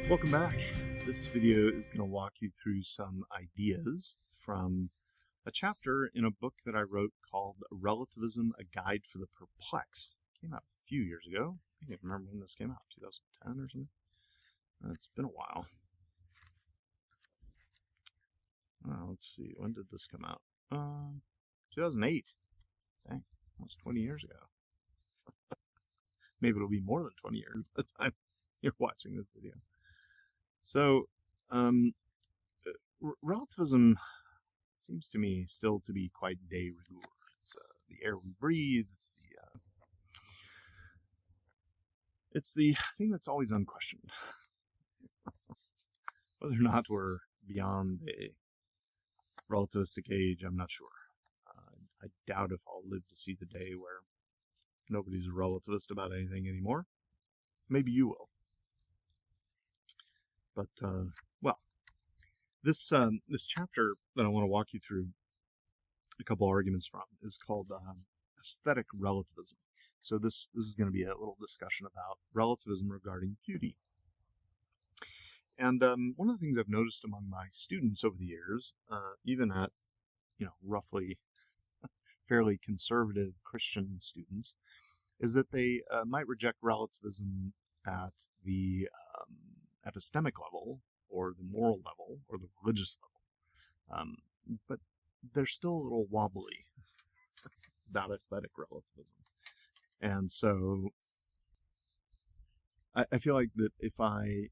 Welcome back. This video is going to walk you through some ideas from a chapter in a book that I wrote called Relativism, A Guide for the Perplexed. It came out a few years ago. I can't remember when this came out, 2010 or something. It's been a while. Let's see, when did this come out? 2008. Dang, almost 20 years ago. Maybe it'll be more than 20 years by the time you're watching this video. So, relativism seems to me still to be quite de rigueur. It's the air we breathe. It's the thing that's always unquestioned. Whether or not we're beyond a relativistic age, I'm not sure. I doubt if I'll live to see the day where nobody's a relativist about anything anymore. Maybe you will. But, this chapter that I want to walk you through a couple arguments from is called Aesthetic Relativism. So this is going to be a little discussion about relativism regarding beauty. And one of the things I've noticed among my students over the years, even at, roughly fairly conservative Christian students, is that they might reject relativism at the epistemic level, or the moral level, or the religious level. But they're still a little wobbly about aesthetic relativism. And so I feel like that if I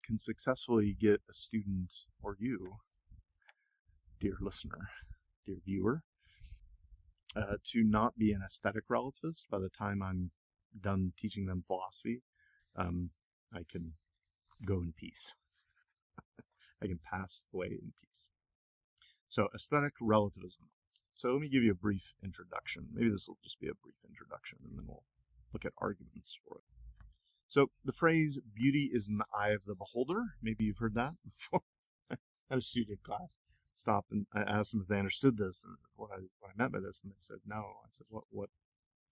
can successfully get a student, or you, dear listener, dear viewer, to not be an aesthetic relativist by the time I'm done teaching them philosophy, I can go in peace. I can pass away in peace. So, aesthetic relativism. So let me give you a brief introduction. Maybe this will just be a brief introduction, and then we'll look at arguments for it. So, the phrase, beauty is in the eye of the beholder. Maybe you've heard that before. I had a student class stop, and I asked them if they understood this, and what I meant by this, and they said, no. I said, what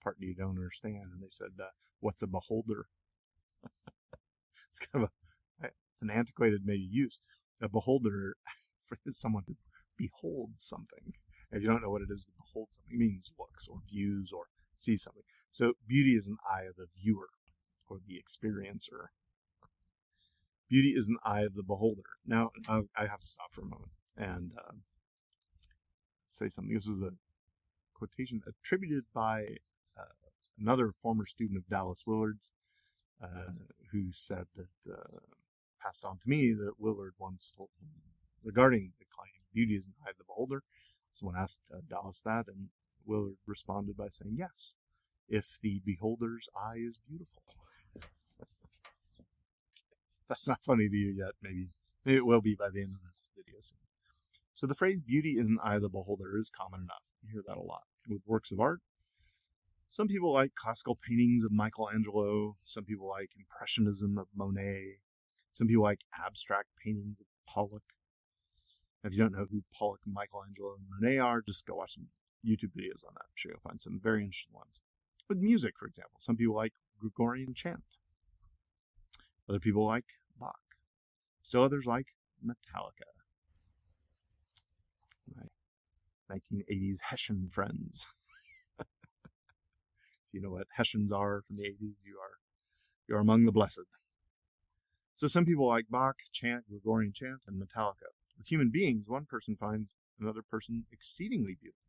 part do you don't understand? And they said, what's a beholder? It's kind of it's an antiquated maybe use. A beholder is someone who beholds something. If you don't know what it is to behold something, it means looks or views or sees something. So beauty is an eye of the viewer or the experiencer. Beauty is an eye of the beholder. Now, I have to stop for a moment and say something. This was a quotation attributed by another former student of Dallas Willard's, who said that, passed on to me that Willard once told him regarding the claim, beauty is in the eye of the beholder. Someone asked Dallas that, and Willard responded by saying, yes, if the beholder's eye is beautiful. That's not funny to you yet. Maybe it will be by the end of this video soon. So the phrase beauty is in the eye of the beholder is common enough. You hear that a lot with works of art. Some people like classical paintings of Michelangelo. Some people like Impressionism of Monet. Some people like abstract paintings of Pollock. If you don't know who Pollock, Michelangelo, and Monet are, just go watch some YouTube videos on that. I'm sure you'll find some very interesting ones. With music, for example, some people like Gregorian chant. Other people like Bach. Still others like Metallica. My 1980s Hessian friends. If you know what Hessians are from the 80s, you're among the blessed. So some people like Bach, chant, Gregorian chant, and Metallica. With human beings, one person finds another person exceedingly beautiful,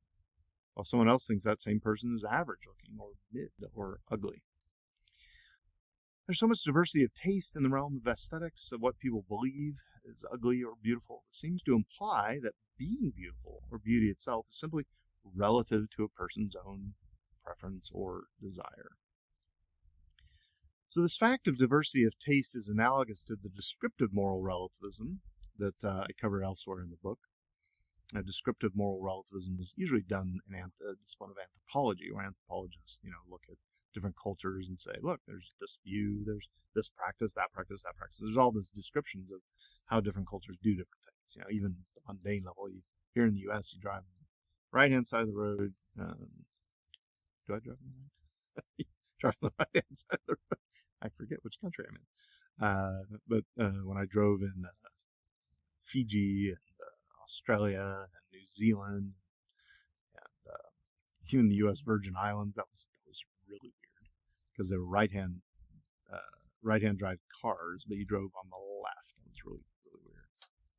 while someone else thinks that same person is average looking, or mid, or ugly. There's so much diversity of taste in the realm of aesthetics of what people believe is ugly or beautiful. It seems to imply that being beautiful, or beauty itself, is simply relative to a person's own preference or desire. So this fact of diversity of taste is analogous to the descriptive moral relativism that I cover elsewhere in the book. Descriptive moral relativism is usually done in the discipline of anthropology, where anthropologists, look at different cultures and say, look, there's this view, there's this practice, that practice, that practice. There's all these descriptions of how different cultures do different things. Even the mundane level. Here in the U.S., you drive on the right-hand side of the road. Do I drive on the right? Drive on the right-hand side of the road. I forget which country I'm in. But when I drove in Fiji and Australia and New Zealand and even the U.S. Virgin Islands, that was really weird because they were right-hand drive cars, but you drove on the left. It was really weird.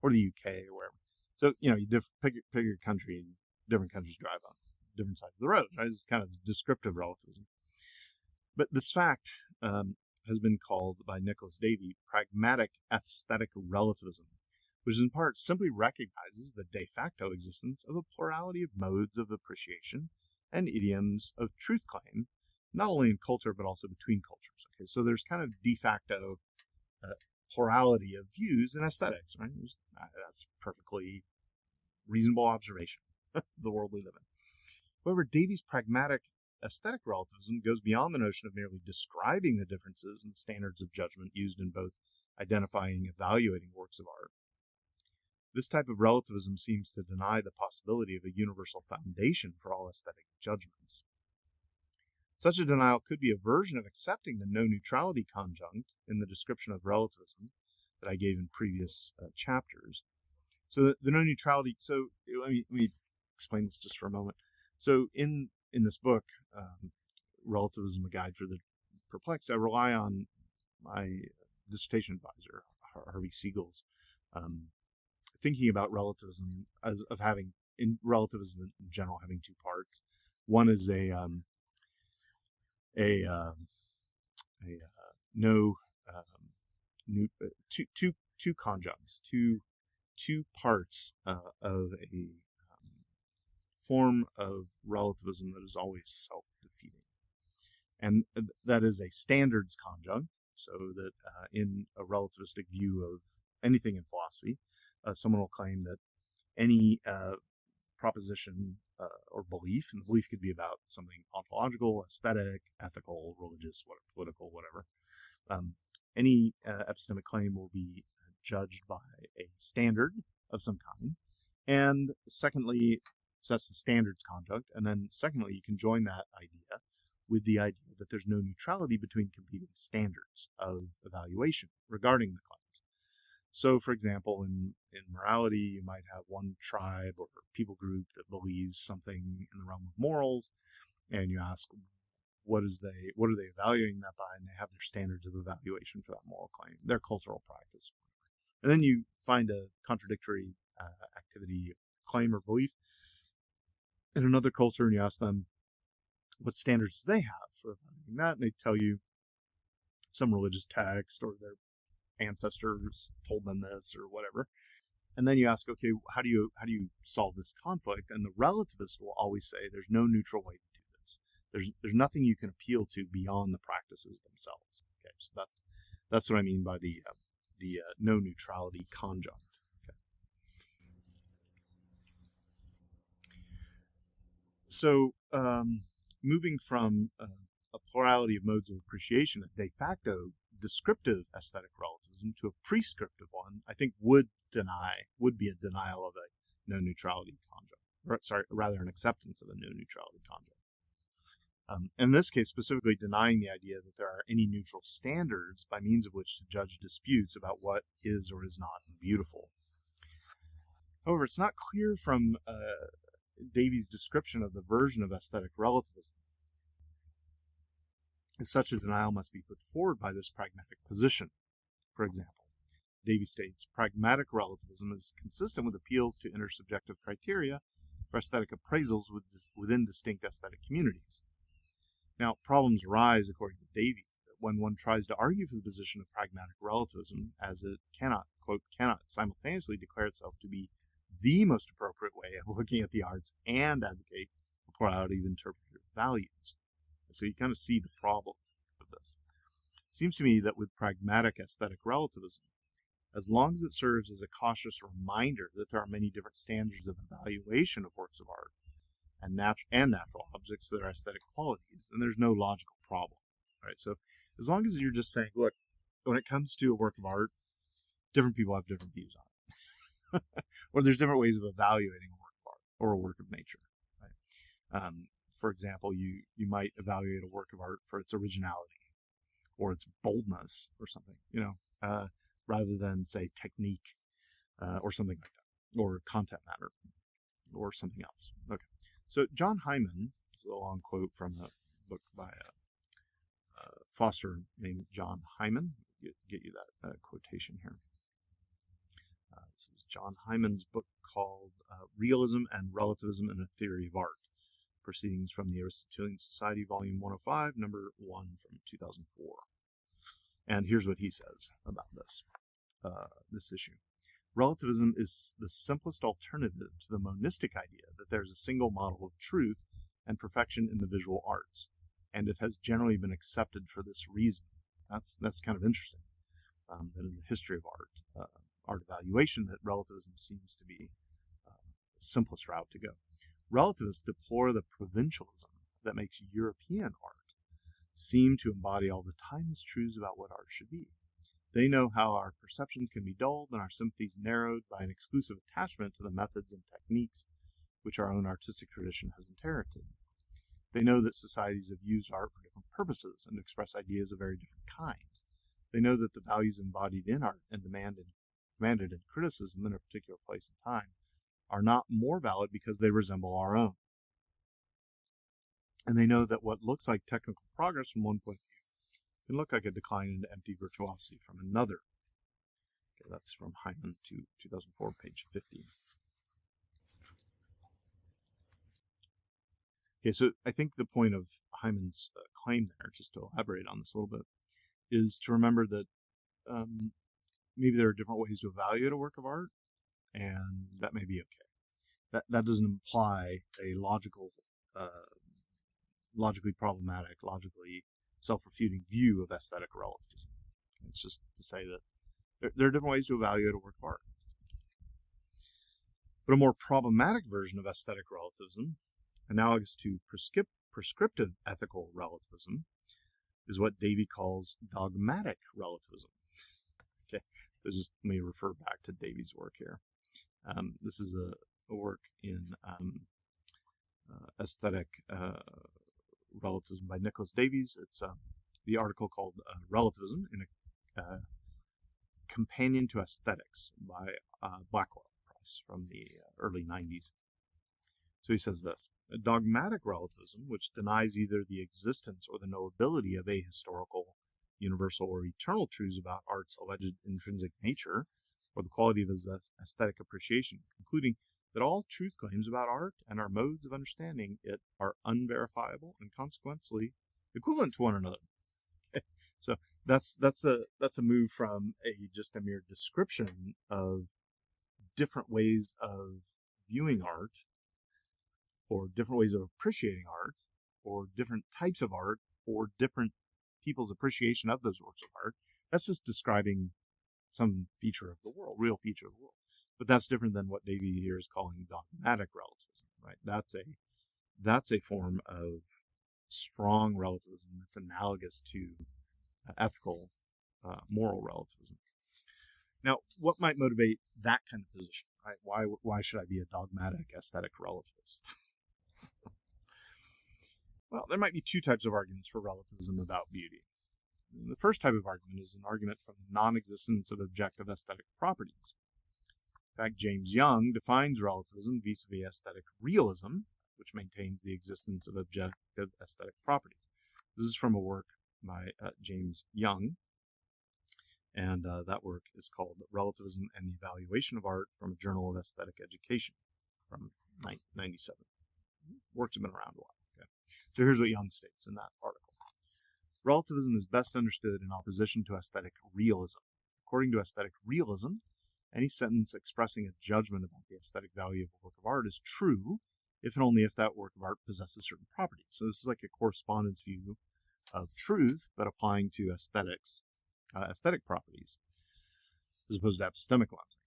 Or the UK or wherever. So you pick your country, and different countries drive on different sides of the road. Right? It's kind of descriptive relativism. But this fact has been called by Nicholas Davy pragmatic aesthetic relativism, which in part simply recognizes the de facto existence of a plurality of modes of appreciation and idioms of truth claim, not only in culture but also between cultures. Okay, so there's kind of de facto plurality of views in aesthetics, right? That's perfectly reasonable observation of the world we live in. However, Davy's pragmatic aesthetic relativism goes beyond the notion of merely describing the differences in the standards of judgment used in both identifying and evaluating works of art. This type of relativism seems to deny the possibility of a universal foundation for all aesthetic judgments. Such a denial could be a version of accepting the no-neutrality conjunct in the description of relativism that I gave in previous chapters. So the no-neutrality, so let me explain this just for a moment. So in this book, Relativism, A Guide for the Perplexed, I rely on my dissertation advisor, Harvey Siegel's, thinking about relativism of having, in relativism in general, having two parts. One is two conjuncts, two parts of a form of relativism that is always self-defeating. And that is a standards conjunct, so that in a relativistic view of anything in philosophy, someone will claim that any proposition or belief, and the belief could be about something ontological, aesthetic, ethical, religious, whatever, political, whatever, any epistemic claim will be judged by a standard of some kind. And secondly, so that's the standards conjunct. And then secondly, you can join that idea with the idea that there's no neutrality between competing standards of evaluation regarding the claims. So, for example, in morality, you might have one tribe or people group that believes something in the realm of morals, and you ask, what are they evaluating that by? And they have their standards of evaluation for that moral claim, their cultural practice. And then you find a contradictory activity, claim, or belief in another culture, and you ask them what standards they have for evaluating that, and they tell you some religious text or their ancestors told them this or whatever. And then you ask, okay, how do you solve this conflict? And the relativist will always say there's no neutral way to do this. There's nothing you can appeal to beyond the practices themselves. Okay, so that's what I mean by the no neutrality conjunct. Okay. So moving from a plurality of modes of appreciation, a de facto descriptive aesthetic relativism, to a prescriptive one, I think would be a denial of a no neutrality conjunct. Rather an acceptance of a no neutrality conjunct. In this case, specifically denying the idea that there are any neutral standards by means of which to judge disputes about what is or is not beautiful. However, it's not clear from Davy's description of the version of aesthetic relativism if such a denial must be put forward by this pragmatic position. For example, Davy states, pragmatic relativism is consistent with appeals to intersubjective criteria for aesthetic appraisals within distinct aesthetic communities. Now, problems arise, according to Davy, when one tries to argue for the position of pragmatic relativism, as it cannot simultaneously declare itself to be the most appropriate way of looking at the arts and advocate a plurality of interpretive values. So you kind of see the problem of this. It seems to me that with pragmatic aesthetic relativism, as long as it serves as a cautious reminder that there are many different standards of evaluation of works of art and natural objects for their aesthetic qualities, then there's no logical problem. Right? So as long as you're just saying, look, when it comes to a work of art, different people have different views on it. Or there's different ways of evaluating a work of art or a work of nature. Right? For example, you might evaluate a work of art for its originality, or its boldness or something, rather than, say, technique or something like that, or content matter or something else. Okay. So John Hyman, this is a long quote from a book by a Foster named John Hyman. Get you that quotation here. This is John Hyman's book called Realism and Relativism in the Theory of Art, Proceedings from the Aristotelian Society, Volume 105, number 1 from 2004. And here's what he says about this issue. Relativism is the simplest alternative to the monistic idea that there's a single model of truth and perfection in the visual arts, and it has generally been accepted for this reason. That's kind of interesting, that in the history of art evaluation, that relativism seems to be the simplest route to go. Relativists deplore the provincialism that makes European art seem to embody all the timeless truths about what art should be. They know how our perceptions can be dulled and our sympathies narrowed by an exclusive attachment to the methods and techniques which our own artistic tradition has inherited. They know that societies have used art for different purposes and express ideas of very different kinds. They know that the values embodied in art and demanded in criticism in a particular place and time are not more valid because they resemble our own. And they know that what looks like technical progress from one point of view can look like a decline into empty virtuosity from another. Okay, that's from Hyman to 2004, page 50. Okay, so I think the point of Hyman's claim there, just to elaborate on this a little bit, is to remember that maybe there are different ways to evaluate a work of art, and that may be okay. That doesn't imply a logically problematic, logically self-refuting view of aesthetic relativism. It's just to say that there are different ways to evaluate a work of art. But a more problematic version of aesthetic relativism, analogous to prescriptive ethical relativism, is what Davy calls dogmatic relativism. Okay, so just let me refer back to Davy's work here. This is a work in Aesthetic Relativism by Nicholas Davies. It's the article called Relativism in a Companion to Aesthetics by Blackwell Press from the early 90s. So he says this: a dogmatic relativism, which denies either the existence or the knowability of ahistorical, universal, or eternal truths about art's alleged intrinsic nature, or the quality of his aesthetic appreciation, concluding that all truth claims about art and our modes of understanding it are unverifiable and consequently equivalent to one another. Okay. So that's a move from just a mere description of different ways of viewing art, or different ways of appreciating art, or different types of art, or different people's appreciation of those works of art. That's just describing some feature of the world, real feature of the world. But that's different than what Davy here is calling dogmatic relativism, right? That's a form of strong relativism that's analogous to ethical, moral relativism. Now, what might motivate that kind of position, right? Why should I be a dogmatic aesthetic relativist? Well, there might be two types of arguments for relativism about beauty. The first type of argument is an argument from the non-existence of objective aesthetic properties. In fact, James Young defines relativism vis-a-vis aesthetic realism, which maintains the existence of objective aesthetic properties. This is from a work by James Young, and that work is called Relativism and the Evaluation of Art from a Journal of Aesthetic Education from 1997. Works have been around a while. Okay. So here's what Young states in that article. Relativism is best understood in opposition to aesthetic realism. According to aesthetic realism, any sentence expressing a judgment about the aesthetic value of a work of art is true if and only if that work of art possesses certain properties. So this is like a correspondence view of truth, but applying to aesthetic properties, as opposed to epistemic ones.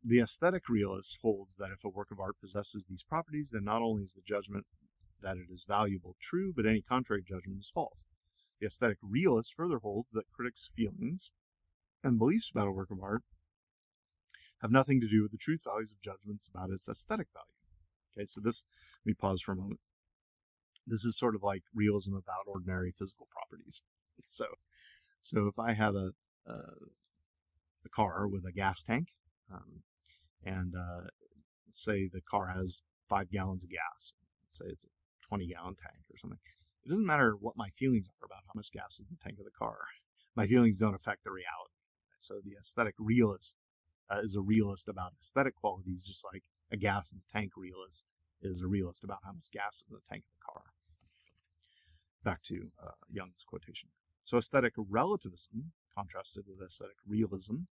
The aesthetic realist holds that if a work of art possesses these properties, then not only is the judgment that it is valuable true, but any contrary judgment is false. The aesthetic realist further holds that critics' feelings and beliefs about a work of art have nothing to do with the truth values of judgments about its aesthetic value. Okay, so let me pause for a moment. This is sort of like realism about ordinary physical properties. So So if I have a car with a gas tank, and say the car has 5 gallons of gas, let's say it's a 20-gallon tank or something, it doesn't matter what my feelings are about how much gas is in the tank of the car. My feelings don't affect the reality. So the aesthetic realist is a realist about aesthetic qualities, just like a gas in the tank realist is a realist about how much gas is in the tank of the car. Back to Jung's quotation. So aesthetic relativism, contrasted with aesthetic realism,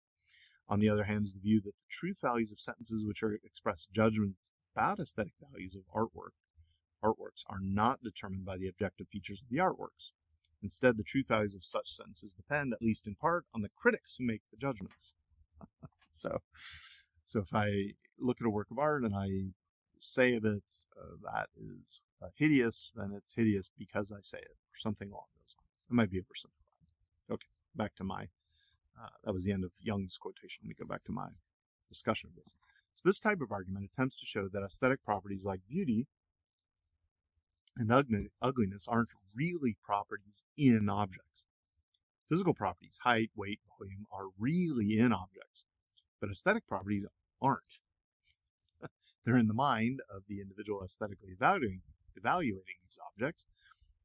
on the other hand, is the view that the truth values of sentences which are express judgments about aesthetic values of artworks are not determined by the objective features of the artworks. Instead, the truth values of such sentences depend, at least in part, on the critics who make the judgments. So if I look at a work of art and I say of it that is hideous, then it's hideous because I say it, or something along those lines. It might be oversimplified. Okay, back to my, that was the end of Jung's quotation. Let me go back to my discussion of this. So this type of argument attempts to show that aesthetic properties like beauty and ugliness aren't really properties in objects. Physical properties, height, weight, volume, are really in objects, but aesthetic properties aren't. They're in the mind of the individual aesthetically evaluating these objects,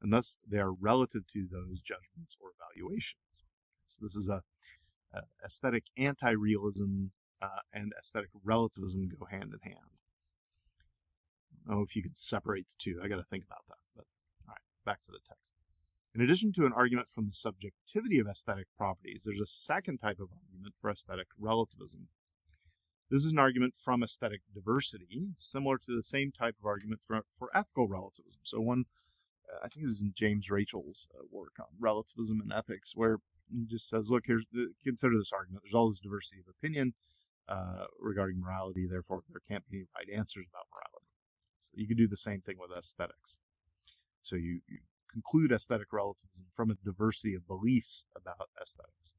and thus they are relative to those judgments or evaluations. So this is a aesthetic anti-realism and aesthetic relativism go hand in hand. I don't know if you could separate the two. I got to think about that. But all right, back to the text. In addition to an argument from the subjectivity of aesthetic properties, there's a second type of argument for aesthetic relativism. This is an argument from aesthetic diversity, similar to the same type of argument for ethical relativism. So one, I think this is in James Rachel's work on relativism and ethics, where he just says, look, consider this argument. There's all this diversity of opinion regarding morality, therefore there can't be any right answers about morality. So you could do the same thing with aesthetics. So you conclude aesthetic relativism from a diversity of beliefs about aesthetics.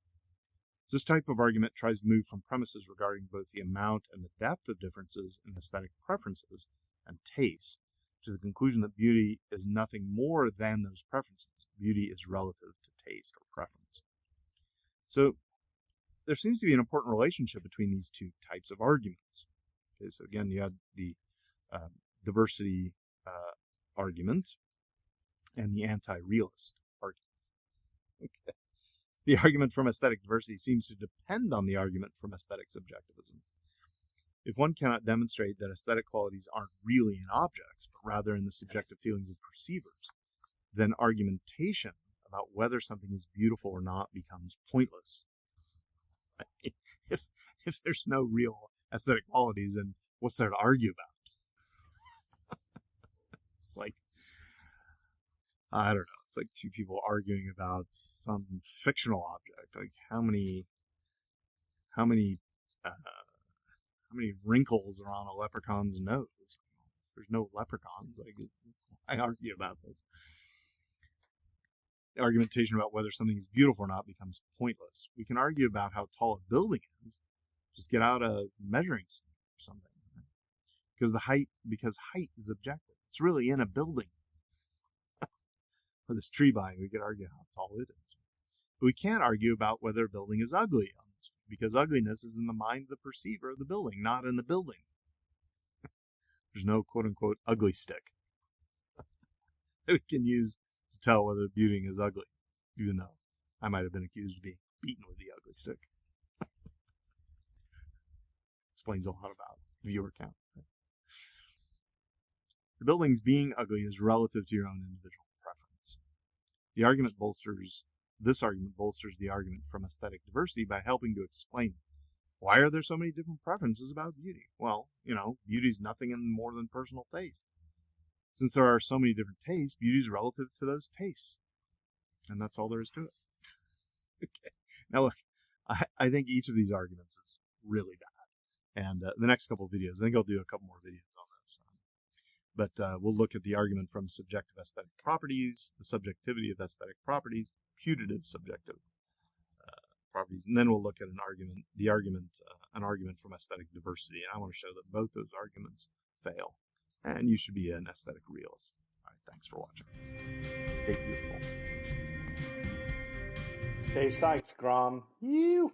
This type of argument tries to move from premises regarding both the amount and the depth of differences in aesthetic preferences and tastes to the conclusion that beauty is nothing more than those preferences. Beauty is relative to taste or preference. So there seems to be an important relationship between these two types of arguments. Okay, so again, you had the diversity argument and the anti-realist argument. Okay. The argument from aesthetic diversity seems to depend on the argument from aesthetic subjectivism. If one cannot demonstrate that aesthetic qualities aren't really in objects, but rather in the subjective feelings of perceivers, then argumentation about whether something is beautiful or not becomes pointless. If there's no real aesthetic qualities, then what's there to argue about? It's like, I don't know. It's like two people arguing about some fictional object. Like how many wrinkles are on a leprechaun's nose? There's no leprechauns. I argue about this. The argumentation about whether something is beautiful or not becomes pointless. We can argue about how tall a building is. Just get out a measuring stick or something. Right? Because height is objective. It's really in a building. For this tree buying, we could argue how tall it is. But we can't argue about whether a building is ugly, because ugliness is in the mind of the perceiver of the building, not in the building. There's no quote-unquote ugly stick that we can use to tell whether a building is ugly, even though I might have been accused of being beaten with the ugly stick. Explains a lot about viewer count. Right? The building's being ugly is relative to your own individual preference. This argument bolsters the argument from aesthetic diversity by helping to explain it. Why are there so many different preferences about beauty? Well, beauty's nothing more than personal taste. Since there are so many different tastes, beauty's relative to those tastes. And that's all there is to it. Okay. Now look, I think each of these arguments is really bad. And the next couple of videos, I think I'll do a couple more videos on this. But we'll look at the argument from subjective aesthetic properties, the subjectivity of aesthetic properties, putative subjective properties, and then we'll look at an argument from aesthetic diversity. And I want to show that both those arguments fail, and you should be an aesthetic realist. All right, thanks for watching. Stay beautiful. Stay psyched, Grom. You.